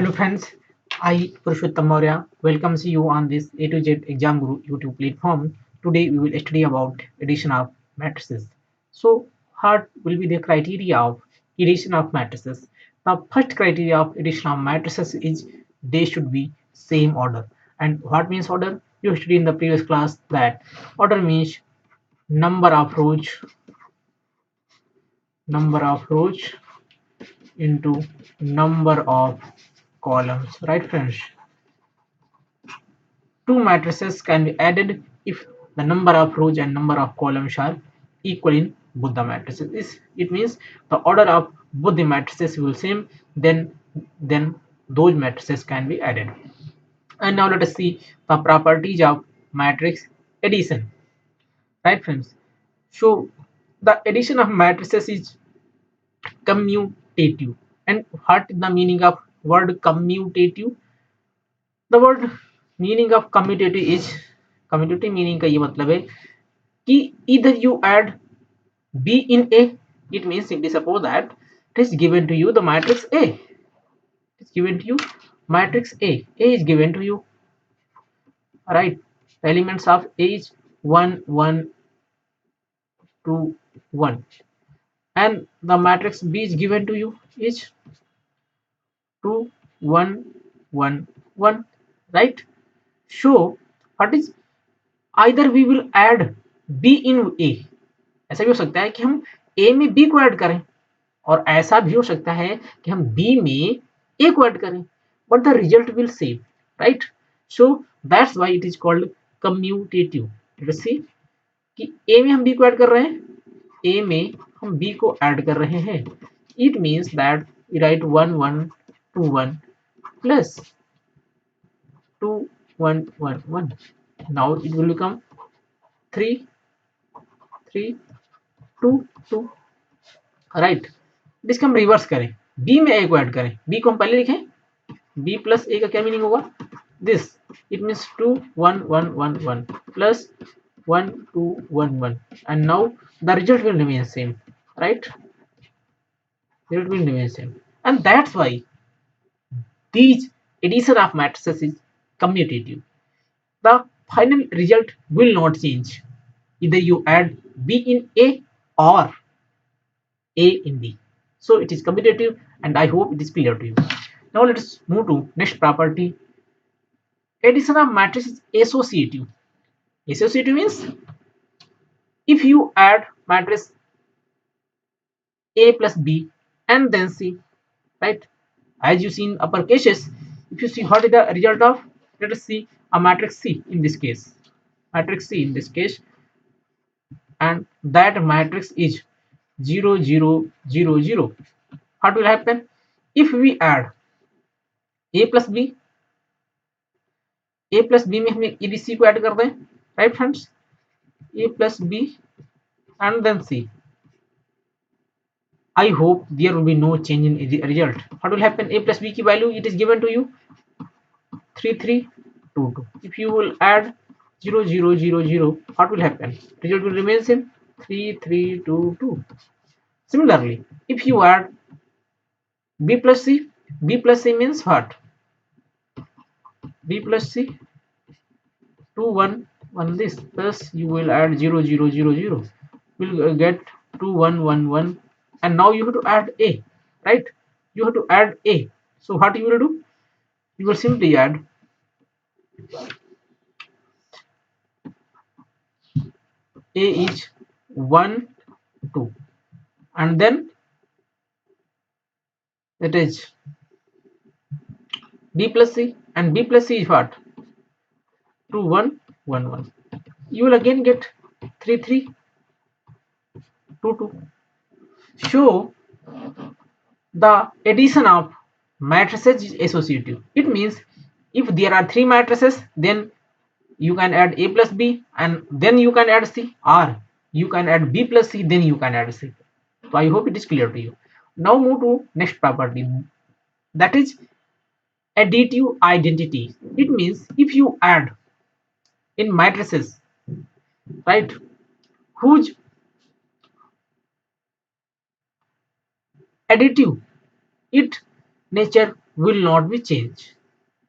Hello friends, I Purushottam Maurya welcomes you on this A to Z Exam Guru YouTube platform. Today we will study about addition of matrices. So what will be the criteria of addition of matrices? The first criteria of addition of matrices is they should be same order. And what means order? You studied in the previous class that order means number of rows into number of columns, right friends? Two matrices can be added if the number of rows and number of columns are equal in both the matrices. It means the order of both the matrices will same, then those matrices can be added. And now let us see the properties of matrix addition. Right friends? So the addition of matrices is commutative. And what is the meaning of word commutative? The word meaning of commutative meaning का ये मतलब है कि either you add B in A, it means simply suppose that it is given to you the matrix A. It's given to you matrix A. A is given to you, right? The elements of A is 1, 1, 2, 1, and the matrix B is given to you is 2, 1, 1, 1, right? So what is either we will add B in A, ऐसा भी हो सकता है कि हम A में B को add करें, और ऐसा भी हो सकता है कि हम B में A को ऐड करें, but the result will same, right? So that's why it is called commutative. Let's see कि A में हम B को ऐड कर रहे हैं, A में हम B को ऐड कर रहे हैं. It means that we write 1 1 2 1 plus 2 1 1 1. Now it will become 3 3 2 2, right. इसका हम रिवर्स करें, बी में ए को ऐड करें. बी को हम पहले लिखें, बी प्लस ए का क्या मीनिंग होगा? This it means 2 1 1 1 1 plus 1 2 1 1, and now the result will remain same, right? The result will remain same, and that's why these addition of matrices is commutative. The final result will not change, either you add B in A or A in B. So it is commutative, and I hope it is clear to you. Now let us move to next property. Addition of matrix is associative. Associative means if you add matrix A plus B and then C, right? As you see in upper cases, if you see what is the result of, let us see a matrix C in this case. Matrix C in this case, and that matrix is 0 0 0 0. What will happen if we add A plus B? A plus B में हम A B C को add कर दें, right friends? A plus B and then C. I hope there will be no change in the result. What will happen? A plus B की value it is given to you 3 3 2 2. If you will add 0 0 0 0, what will happen? Result will remain same, 3 3 2 2. Similarly, if you add B plus C, B plus C means what? B plus C 2 1 1 this, plus you will add 0 0 0 0, will get 2 1 1 1, and now you have to add A, right? You have to add A. So what you will do? You will simply add A is 1 2, and then it is B plus C, and B plus C is what? 2 1 1 1. You will again get 3 3 2 2. So the addition of matrices is associative. It means if there are three matrices, then you can add A plus B and then you can add C, or you can add B plus C, then you can add C. So I hope it is clear to you. Now move to next property, that is additive identity. It means if you add in matrices, right, whose additive it nature will not be changed.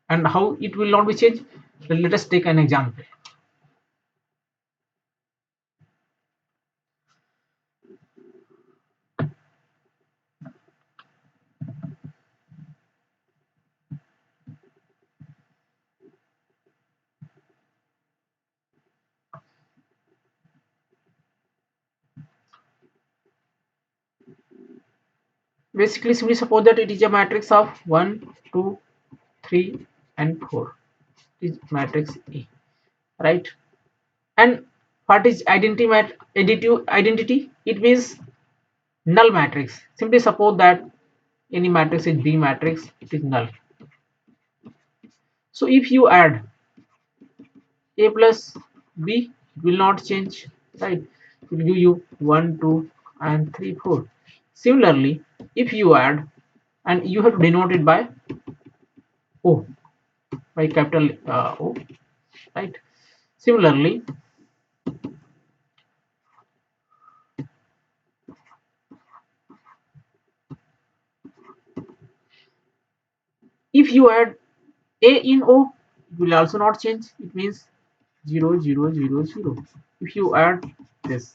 And how it will not be changed? Let us take an example. Basically, simply suppose that it is a matrix of 1, 2, 3, and 4. It is matrix A, right? And what is identity? It means null matrix. Simply suppose that any matrix is B matrix, it is null. So if you add A plus B, it will not change, right? It will give you 1, 2, and 3, 4. Similarly, if you add, and you have to denote it by O, by capital O, right? Similarly, if you add A in O, it will also not change. It means 0, 0, 0, 0. If you add this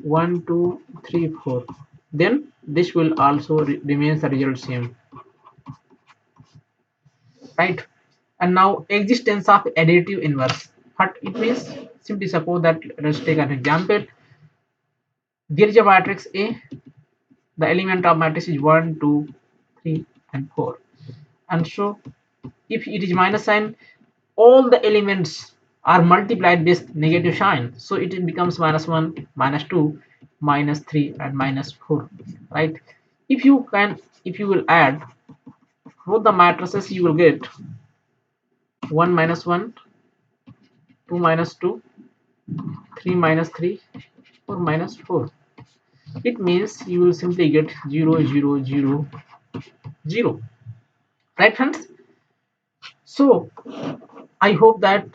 1, 2, 3, 4, then this will also remains the result same, right? And now existence of additive inverse. What it means? Simply suppose that, let's take an example. There is a matrix A. The element of matrix is 1, 2, 3, and 4. And so if it is minus sign, all the elements are multiplied with negative sign, so it becomes minus 1, minus 2, minus 3, and minus 4, right? If you will add both the matrices, you will get 1 minus 1, 2 minus 2, 3 minus 3, 4 minus 4. It means you will simply get 0, 0, 0, 0, right friends? So I hope that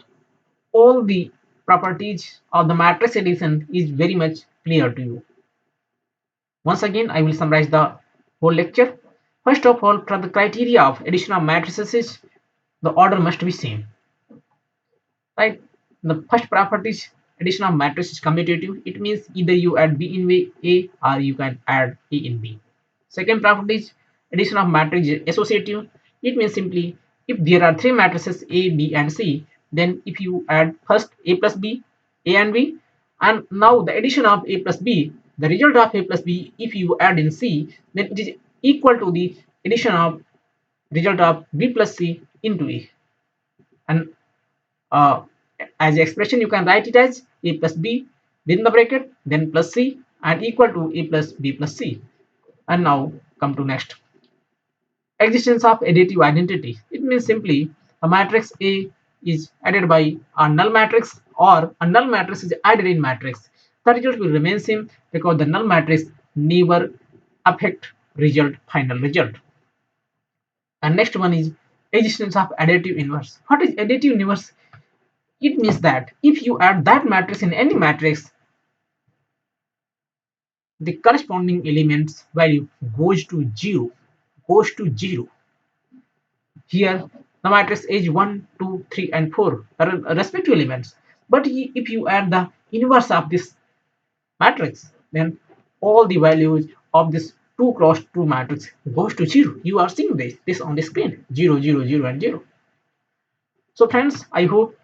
all the properties of the matrix addition is very much clear to you. Once again, I will summarize the whole lecture. First of all, for the criteria of addition of matrices, the order must be same, right? The first property is addition of matrix is commutative. It means either you add B in A or you can add A in B. Second property is addition of matrix is associative. It means simply if there are three matrices A, B, and C, then if you add first A plus B, A and B, and now the addition of A plus B, the result of A plus B, if you add in C, then it is equal to the addition of result of B plus C into A. And uh, as expression, you can write it as A plus B within the bracket, then plus C, and equal to A plus B plus C. And now come to next. Existence of additive identity. It means simply a matrix A is added by a null matrix, or a null matrix is added in matrix. The result will remain same because the null matrix never affect final result. And next one is existence of additive inverse. What is additive inverse? It means that if you add that matrix in any matrix, the corresponding element's value goes to zero. Goes to zero. Here, the matrix is 1, 2, 3, and 4 are respective elements. But if you add the inverse of this matrix, then all the values of this 2 cross 2 matrix goes to 0. You are seeing this on the screen, 0, 0, 0, and 0. So friends, I hope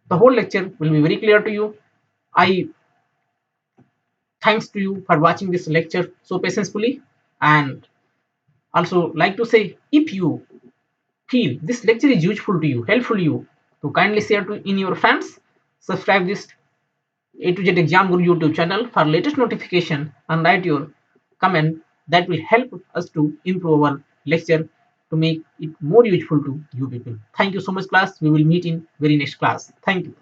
the whole lecture will be very clear to you. I thanks to you for watching this lecture so patiently, and also like to say, if you feel this lecture is useful to you, helpful to you, to kindly share to in your friends. Subscribe this A to Z Exam Guru YouTube channel for latest notification, and write your comment that will help us to improve our lecture to make it more useful to you people. Thank you so much class. We will meet in very next class. Thank you.